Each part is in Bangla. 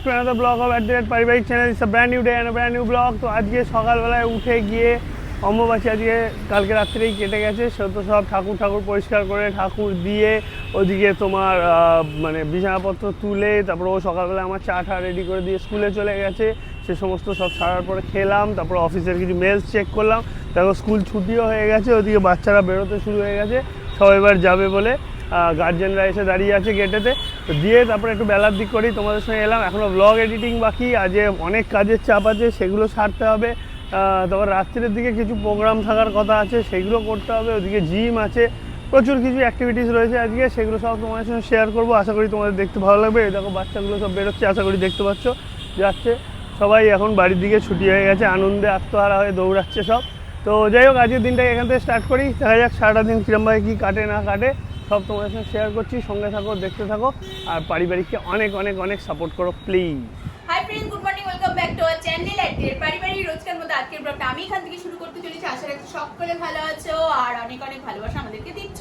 টু অ্যানাদার ব্লগ অফ পারিবারিক channel. It's a brand new day and brand new blog. তো আজকে সকালবেলায় উঠে গিয়ে অম্বুবাচী আজকে কালকে রাত্রেই কেটে গেছে, সে তো সব ঠাকুর পরিষ্কার করে ঠাকুর দিয়ে ওদিকে তোমার মানে বিছানাপত্র তুলে তারপর ও সকালবেলা আমার চা রেডি করে দিয়ে স্কুলে চলে গেছে। সে সমস্ত সব সারার পরে খেলাম, তারপর অফিসের কিছু মেলস চেক করলাম, তারপর স্কুল ছুটিও হয়ে গেছে, ওদিকে বাচ্চারা বেরোতে শুরু হয়ে গেছে, সব এবার যাবে বলে গার্জেনরা এসে দাঁড়িয়ে আছে গেটেতে। তো দিয়ে তারপরে একটু বেলার দিক করেই তোমাদের সঙ্গে এলাম। এখনও ব্লগ এডিটিং বাকি, আজকে অনেক কাজের চাপ আছে, সেগুলো সারতে হবে। তারপর রাত্রির দিকে কিছু প্রোগ্রাম থাকার কথা আছে, সেগুলো করতে হবে। ওদিকে জিম আছে, প্রচুর কিছু অ্যাক্টিভিটিস রয়েছে আজকে, সেগুলো সব তোমাদের সঙ্গে শেয়ার করবো। আশা করি তোমাদের দেখতে ভালো লাগবে। এই দেখো বাচ্চাগুলো সব বেরোচ্ছে, আশা করি দেখতে পাচ্ছ, যাচ্ছে সবাই। এখন বাড়ির দিকে ছুটি হয়ে গেছে, আনন্দে আত্মহারা হয়ে দৌড়াচ্ছে সব। তো যাই হোক, আজকের দিনটাকে এখান থেকে স্টার্ট করি, দেখা যাক সারাটা দিন কীরমভাবে কী কাটে না কাটে, সব তোমাদের সঙ্গে শেয়ার করছি। সঙ্গে থাকো, দেখতে থাকো, আর পারিবারিককে অনেক অনেক অনেক সাপোর্ট করো please. Hi friends, good morning, welcome back to our channel পারিবারিক। রোজকার মতো আজকের ব্লগটা আমি এখান থেকে শুরু করতে চলেছি। আশা রাখছি সকলে ভালো আছো আর অনেক অনেক ভালোবাসা আমাদেরকে দিচ্ছ।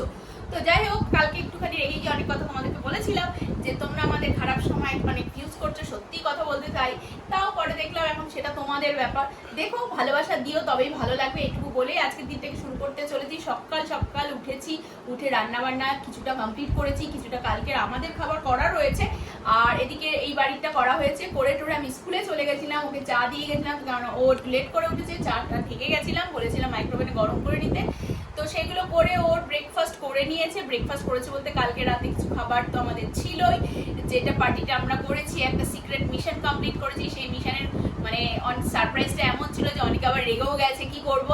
তো যাই হোক, কালকে একটুখানি রেগে গিয়ে অনেক কথা তোমাদেরকে বলেছিলাম যে তোমরা আমাদের খারাপ সময় অনেক ইউজ করছো, সত্যি কথা বলতে চাই। তাও পরে দেখলাম এখন সেটা তোমাদের ব্যাপার। দেখো, ভালোবাসা দিও, তবেই ভালো লাগবে, এটুকু বলেই আজকের দিনটাকে শুরু করতে চলেছি। সকাল উঠেছি, উঠে রান্না বান্না কিছুটা কমপ্লিট করেছি, কিছুটা কালকের আমাদের খাবার করা রয়েছে, আর এদিকে এই বাড়িটা করা হয়েছে। করে টোরে আমি স্কুলে চলে গেছিলাম, ওকে চা দিয়ে গেছিলাম, কারণ ও লেট করে উঠেছে, চাটা থেকে গেছিলাম, বলেছিলাম মাইক্রোওভেনে গরম করে নিতে। তো সেগুলো করে ওর ব্রেকফাস্ট করে নিয়েছে। ব্রেকফাস্ট করেছে বলতে কালকে রাতে কিছু খাবার তো আমাদের ছিলই, যেটা পার্টিটা আমরা করেছি, একটা সিক্রেট মিশন কমপ্লিট করেছি। সেই মিশনের মানে সারপ্রাইজটা এমন ছিল যে অনেকে আবার রেগেও গেছে, কি করব।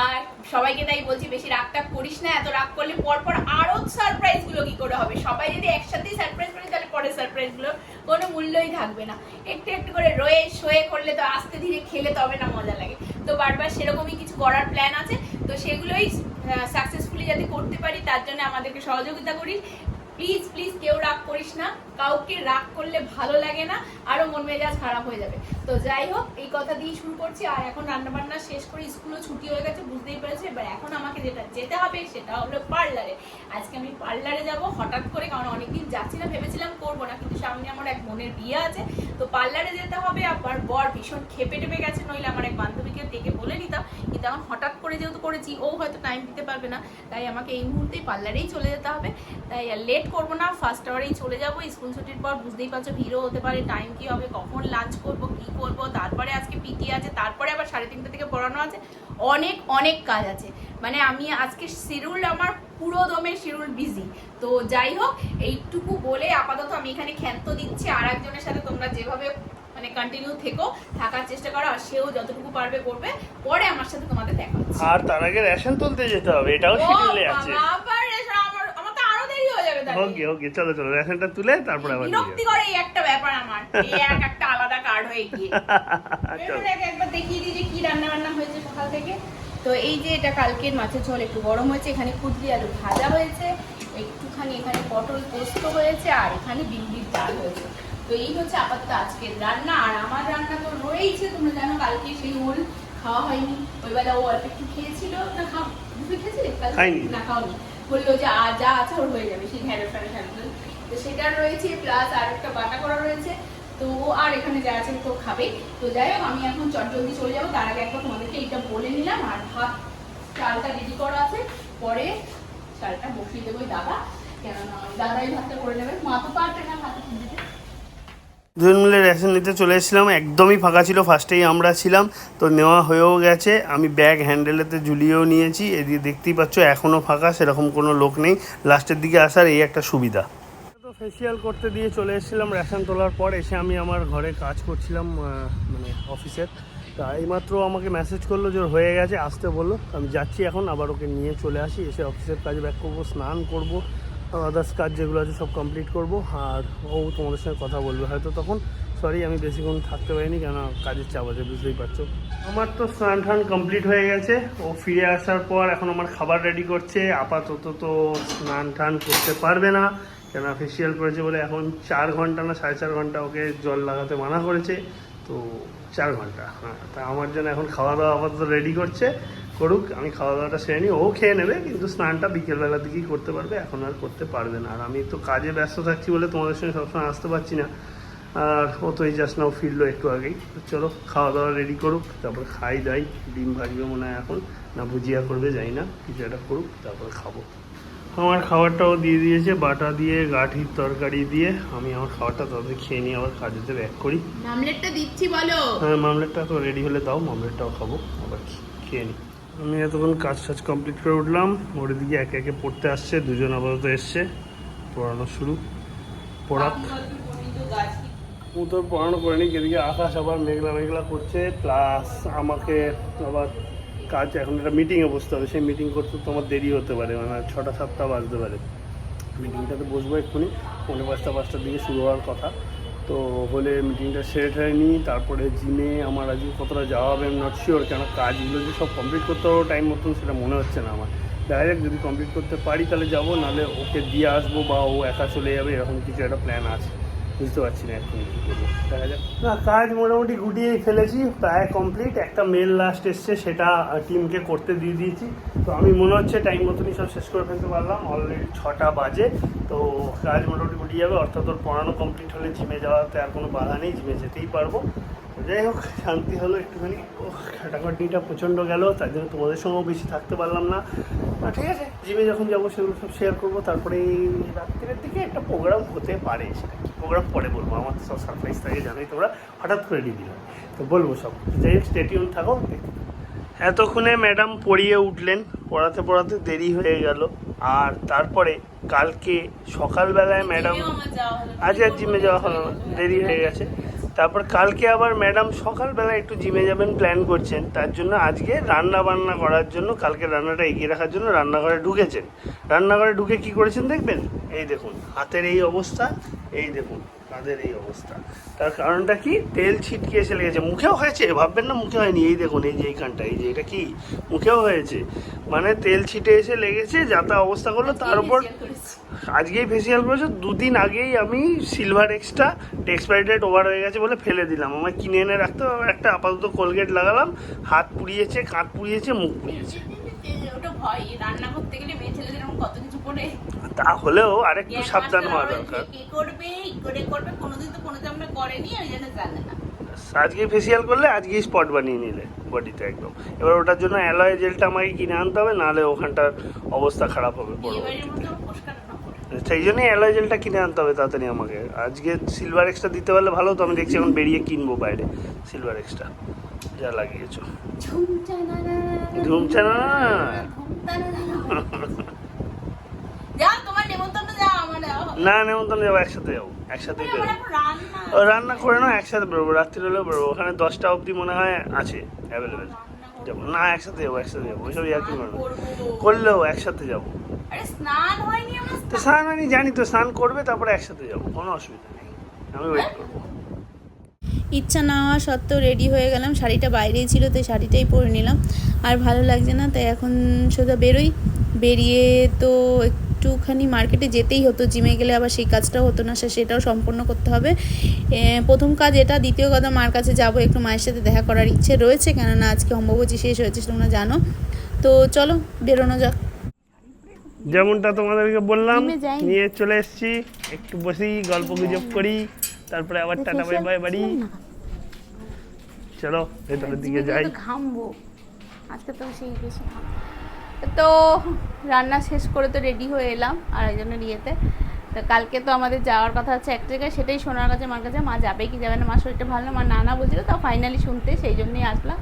আর সবাইকে তাই বলছি, বেশি রাগটা করিস না, এত রাগ করলে পরপর আরো সারপ্রাইজ গুলো কি করে হবে। সবাই যদি একসাথেই সারপ্রাইজ করি তাহলে পরে সারপ্রাইজ গুলো কোনো মূল্যই থাকবে না। একটু একটু করে রয়ে শোয়ে করলে তো আস্তে ধীরে খেলে তবে না মজা লাগে। তো বারবার সেরকমই কিছু করার প্ল্যান আছে, তো সেগুলোই সাকসেসফুলি যাতে করতে পারি তার জন্য আমাদেরকে সহযোগিতা করিস। প্লিজ প্লিজ কেউ রাগ করিস না, কাউকে রাগ করলে ভালো লাগে না, আরো মন মেজাজ খারাপ হয়ে যাবে। তো যাই হোক, এই কথা দিয়ে শুরু করছি। আর এখন রান্না বান্না শেষ করে স্কুলও ছুটি হয়ে গেছে, বুঝতেই পেরেছি। এবার এখন আমাকে যেটা যেতে হবে সেটা হলো পার্লারে। আজকে আমি পার্লারে যাব হঠাৎ করে, কারণ অনেকদিন যাচ্ছি না, ভেবেছিলাম করবো না, কিন্তু সামনে আমার এক বোনের বিয়ে আছে, তো পার্লারে যেতে হবে। আবার বর ভীষণ খেপে টেপে গেছে, নইলে আমার এক বান্ধবীকে ডেকে বলে নিতাম, কিন্তু এখন হঠাৎ করে যেহেতু করেছি, ও হয়তো টাইম দিতে পারবে না, তাই আমাকে এই মুহূর্তেই পার্লারেই চলে যেতে হবে। তাই লেট করবো না, ফার্স্ট আওয়ারেই চলে যাবো। স্কুল ছুটির পর বুঝতেই পারছো ভিড়ও হতে পারে, টাইম কি হবে, কখন লাঞ্চ করবো, কি করবো, তারপরে আজকে পিটি আছে, তারপরে আবার 3:30 থেকে পড়ানো আছে, অনেক অনেক কাজ আছে। মানে আমি আজকে শিডিউল আমার পুরো দমে শিডিউল বিজি। তো যাই হোক, এইটুকু বলে আপাতত আমি এখানে ক্ষান্ত দিচ্ছি। আর একজনের সাথে তোমরা যেভাবে মানে কন্টিনিউ থাকার চেষ্টা করো, আর সেও যতটুকু পারবে করবে, পরে আমার সাথে তোমাদের দেখা হচ্ছে। আর তার আগে রেশন তুলতে যেতে হবে, এটাও শিডিউলে আছে। ওকে চলো রেশনটা তুলে তারপরে আবার বিরক্তি করে এই একটা ব্যাপার আমার, এই একটা আলাদা কার্ড হয়ে গিয়ে। একবার দেখিয়ে দিই যে কি রান্না বান্না হয়েছে সকাল থেকে। তো এই যে এটা কালকের মাছের ঝোল একটু গরম হয়েছে, এখানে কুদরি আলু ভাজা হয়েছে, একটুখানি এখানে পটল পোস্ত হয়েছে, আর এখানে বিউলির ডাল হয়েছে। তো এই হচ্ছে আপাতত আজকের রান্না। আর আমার রান্না তো রয়েছে, তোমরা জানো কালকে সেই ওল খাওয়া হয়নি, ওই বেলা ও অল্প একটু খেয়েছিল না, খেয়েছিলে না, খাওনি, বললো যে যা আছে ওর হয়ে যাবে, সেই ঢেঁড়স তো সেটা রয়েছে, প্লাস আর একটা বাটা করা রয়েছে। তো আর এখানে যা আছে তো খাবে। তো যাই হোক, আমি এখন চটজলদি চলে যাবো, তার আগে একবার তোমাদেরকে এইটা বলে নিলাম। আর ভাত চালটা রেডি করা আছে, পরে চালটা বসিয়ে দেবো দাদা, কেননা দাদাই ভাতটা করে নেবে, মা তো পারবে না ভাতটা দিতে। দুজন মিলে রেশন নিতে চলে এসেছিলাম, একদমই ফাঁকা ছিল, ফার্স্টেই আমরা ছিলাম, তো নেওয়া হয়েও গেছে। আমি ব্যাগ হ্যান্ডেলেতে ঝুলিয়েও নিয়েছি, এদিকে দেখতেই পাচ্ছ এখনও ফাঁকা, সেরকম কোনো লোক নেই। লাস্টের দিকে আসার এই একটা সুবিধা। তো ফেসিয়াল করতে দিয়ে চলে এসেছিলাম রেশন তোলার পর। এসে আমি আমার ঘরে কাজ করছিলাম, মানে অফিসের। তা এইমাত্র আমাকে মেসেজ করলো যে হয়ে গেছে, আসতে বললো। আমি যাচ্ছি এখন, আবার ওকে নিয়ে চলে আসি, এসে অফিসের কাজে ব্যাক করবো, স্নান করবো, আদার্স কাজ যেগুলো আছে সব কমপ্লিট করবো। আর ও তোমাদের সঙ্গে কথা বলবে হয়তো তখন। সরি আমি বেশিক্ষণ থাকতে পারিনি, কেন কাজের চাপ আছে, বুঝতেই পারছো। আমার তো স্নান টান কমপ্লিট হয়ে গেছে, ও ফিরে আসার পর এখন আমার খাবার রেডি করছে। আপাতত তো স্নান টান করতে পারবে না, কেন ফেসিয়াল করেছে বলে এখন 4 ঘন্টা না 4.5 ঘন্টা ওকে জল লাগাতে মানা করেছে, তো 4 ঘন্টা। হ্যাঁ, তা আমার জন্য এখন খাওয়া দাওয়া আপাতত রেডি করুক, আমি খাওয়া দাওয়াটা সেরে নিই, ও খেয়ে নেবে, কিন্তু স্নানটা বিকেলবেলার দিকেই করতে পারবে, এখন আর করতে পারবে না। আর আমি তো কাজে ব্যস্ত থাকছি বলে তোমাদের সঙ্গে সবসময় আসতে পারছি না। আর ও তো এই জাস্ট নাও ফিরলো একটু আগেই। তো চলো খাওয়া দাওয়া রেডি করুক, তারপর খাই দাই। ডিম ভাজবে মনে হয় এখন, না ভুজিয়া করবে জানি না, কিছু একটা করুক তারপরে খাবো। আমার খাবারটাও দিয়ে দিয়েছে, বাটা দিয়ে গাঠির তরকারি দিয়ে। আমি আমার খাবারটা তাদের খেয়ে নিয়ে আবার কাজেতে ব্যাক করি। মামলেটটা দিচ্ছি বলো। হ্যাঁ মামলেটটা তো রেডি হলে দাও, মামলেটটাও খাবো, আবার খেয়ে নিই। আমি এতক্ষণ কাজ টাজ কমপ্লিট করে উঠলাম, ওর দিকে একে একে পড়তে আসছে, দুজন আপাতত এসছে, পড়ানো শুরু। পড়াক ও তো পড়ানো করেনি, এদিকে আকাশ আবার মেঘলা মেঘলা করছে, প্লাস আমাকে আবার কাজ এখন একটা মিটিংয়ে বসতে হবে। সেই মিটিং করতে তো আমার দেরি হতে পারে, মানে 6টা 7টা বাজতে পারে। মিটিংটাতে বসবো এক্ষুনি, 5:45-5টার দিকে শুরু হওয়ার কথা। তো হলে মিটিংটা সেরে টেরে নিই, তারপরে জিমে আমার আজকে কতটা যাওয়া হবে আমি নট শিওর, কেন কাজগুলো যে সব কমপ্লিট করতে পারবো টাইম মতন সেটা মনে হচ্ছে না আমার। ডাইরেক্ট যদি কমপ্লিট করতে পারি তাহলে যাবো, নাহলে ওকে দিয়ে আসবো বা ও একা চলে যাবে, এরকম কিছু একটা প্ল্যান আছে। বুঝতে পারছি না এখন কী করবো, দেখা যাক। না কাজ মোটামুটি গুটিয়েই ফেলেছি, প্রায় কমপ্লিট। একটা মেল লাস্ট এসছে, সেটা টিমকে করতে দিয়ে দিয়েছি। তো আমি মনে হচ্ছে টাইম মতনই সব শেষ করে ফেলতে পারলাম, অলরেডি 6টা বাজে। তো কাজ মোটামুটি গুটিয়ে যাবে, অর্থাৎ ওর পড়ানো কমপ্লিট হলে জিমে যাওয়াতে আর কোনো বাধা নেই, জিমে যেতেই পারবো। যাই হোক শান্তি হলো একটুখানি। ও খাটাখাটিটা প্রচণ্ড গেল, তার জন্য তোমাদের সঙ্গেও বেশি থাকতে পারলাম না। ঠিক আছে, জিমে যখন যাবো সেগুলো সব শেয়ার করবো। তারপরে রাত্রের দিকে একটা প্রোগ্রাম হতে পারে, সেটা কি প্রোগ্রাম পরে বলবো, আমার তো সব সারপ্রাইজ থাকে জানোই তোমরা, হঠাৎ করে রেডি দিলাম তো বলবো সব। যাই হোক স্টে টিউন থাকো। এতক্ষণে ম্যাডাম পড়িয়ে উঠলেন, পড়াতে পড়াতে দেরি হয়ে গেল। আর তারপরে কালকে সকালবেলায় ম্যাডাম, আজ আর জিমে যাওয়া হলো না, দেরি হয়ে গেছে। তারপর কালকে আবার ম্যাডাম সকালবেলা একটু জিমে যাবেন প্ল্যান করছেন, তার জন্য আজকে রান্না বান্না করার জন্য, কালকে রান্নাটা এগিয়ে রাখার জন্য রান্নাঘরে ঢুকেছেন। রান্নাঘরে ঢুকে কি করেছেন দেখবেন, এই দেখুন হাতের এই অবস্থা, এই দেখুন তাদের এই অবস্থা। তার কারণটা কি, তেল ছিটকে এসে লেগেছে। মুখেও হয়েছে, ভাববেন না মুখে হয়নি, এই দেখুন এই যে এইখানটা, এই যে এটা কি মুখেও হয়েছে, মানে তেল ছিটে এসে লেগেছে, যাতা অবস্থা করলো। তার উপর আজকেই ফেসিয়াল করেছো, 2 দিন আগেই আমি silver extra expiry date over হয়ে গেছে বলে ফেলে দিলাম। আমার কিনে এনে রাখতে হবে একটা, আপাতত কোলগেট লাগালাম, হাত পুড়িয়েছে, কাঁধ পুড়িয়েছে, মুখ পুড়িয়েছে। ওটা ভয়, রান্না করতে গেলে মেয়ে ছেলেদের এরকম কত কিছু পড়ে। তা হলেও আরেকটু সাবধান হওয়া দরকার। কি করবে করে করবে, কোনোদিন তো কোনো আমরা করেনি, ওই জন্য জানে না। আজকে ফেসিয়াল করলে আজকেই স্পট বানিয়ে নিলে বডিতে একদম। এবার ওটার জন্য অ্যালয় জেলটা আমাকে কিনে আনতে হবে, নাহলে ওখানটার অবস্থা খারাপ হবে সেই জন্যই অ্যালয় জেলটা কিনে আনতে হবে তাড়াতাড়ি আমাকে। আজকে সিলভার এক্সট্রা দিতে পারলে ভালো, তো আমি দেখছি এখন বেরিয়ে কিনবো বাইরে সিলভার এক্সট্রা যা লাগিয়েছো। ঝুমছানা না, নেমন্তন্ন যাবো, একসাথে যাবো, একসাথেই বেরোবো। রান্না করে নাও, একসাথে বেরোবো, রাত্রি হলেও বেরোবো। ওখানে 10টা অবধি মনে হয় আছে অ্যাভেলেবেল, যাবো না একসাথে যাবো, একসাথে যাবো। ওইসব ইয়ার্কি করলেও একসাথে যাবো। তো স্নান হয়নি জানি, তো স্নান করবে তারপরে একসাথে যাবো, কোনো অসুবিধা নেই, আমি ওয়েট করবো। ইচ্ছা না হওয়া সত্ত্বেও রেডি হয়ে গেলাম, শাড়িটা বাইরেই ছিল তাই শাড়িটাই পরে নিলাম। আর ভালো লাগছে না, তাই এখন সোজা বেরোই। বেরিয়ে তো একটুখানি মার্কেটে যেতেই হতো, জিমে গেলে আবার সেই কাজটাও হতো না, সেটাও সম্পন্ন করতে হবে। প্রথম কাজ এটা, দ্বিতীয় কথা মার কাছে যাব, একটু মায়ের সাথে দেখা করার ইচ্ছে রয়েছে, কেননা আজকে অম্বুবাচী শেষ হয়েছে তোমরা জানো। তো চলো বেরোনো যাক। যেমনটা তোমাদেরকে বললাম, নিয়ে চলে এসেছি, একটু বসি গল্প গুজব করি, তারপরে আবার টাটা বাই বাই বাড়ি। চলো ভেতরের দিকে যাই। ঘামবো আজকে তো সেই বেশি। তো রান্না শেষ করে তো রেডি হয়ে এলাম আর একজনের ইয়েতে। তো কালকে তো আমাদের যাওয়ার কথা আছে এক জায়গায়, সেটাই শোনার কাছে মার কাছে, মা যাবে কি যাবে না, মা শরীরটা ভালো না, মা না বলছিল, তাও ফাইনালি শুনতে, সেই জন্যই আসলাম।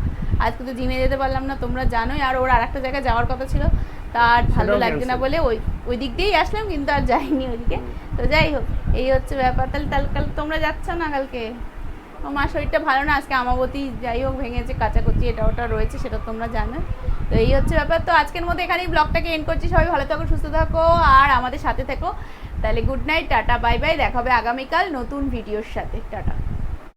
আজকে তো জিমে যেতে পারলাম না তোমরা জানোই, আর ওর আরেকটা জায়গায় যাওয়ার কথা ছিল, তার ভালো লাগছে না বলে ওই দিক দিয়েই আসলাম, কিন্তু আর যাইনি ওইদিকে। তো যাই হোক, এই হচ্ছে ব্যাপার। তাহলে কাল তোমরা যাচ্ছ না কালকে? ও মা শরীরটা ভালো না, আজকে আমাবতী যাই হোক ভেঙেছে, কাচাকুচি এটা ওটা রয়েছে, সেটা তোমরা জানো। তো এই হচ্ছে ব্যাপার। তো আজকের মধ্যে এখানেই ব্লগটাকে এন্ড করছি। সবাই ভালো থাকো, সুস্থ থাকো আর আমাদের সাথে থেকো। তাহলে good night, tata bye bye, দেখা হবে আগামীকাল নতুন ভিডিওর সাথে। টাটা।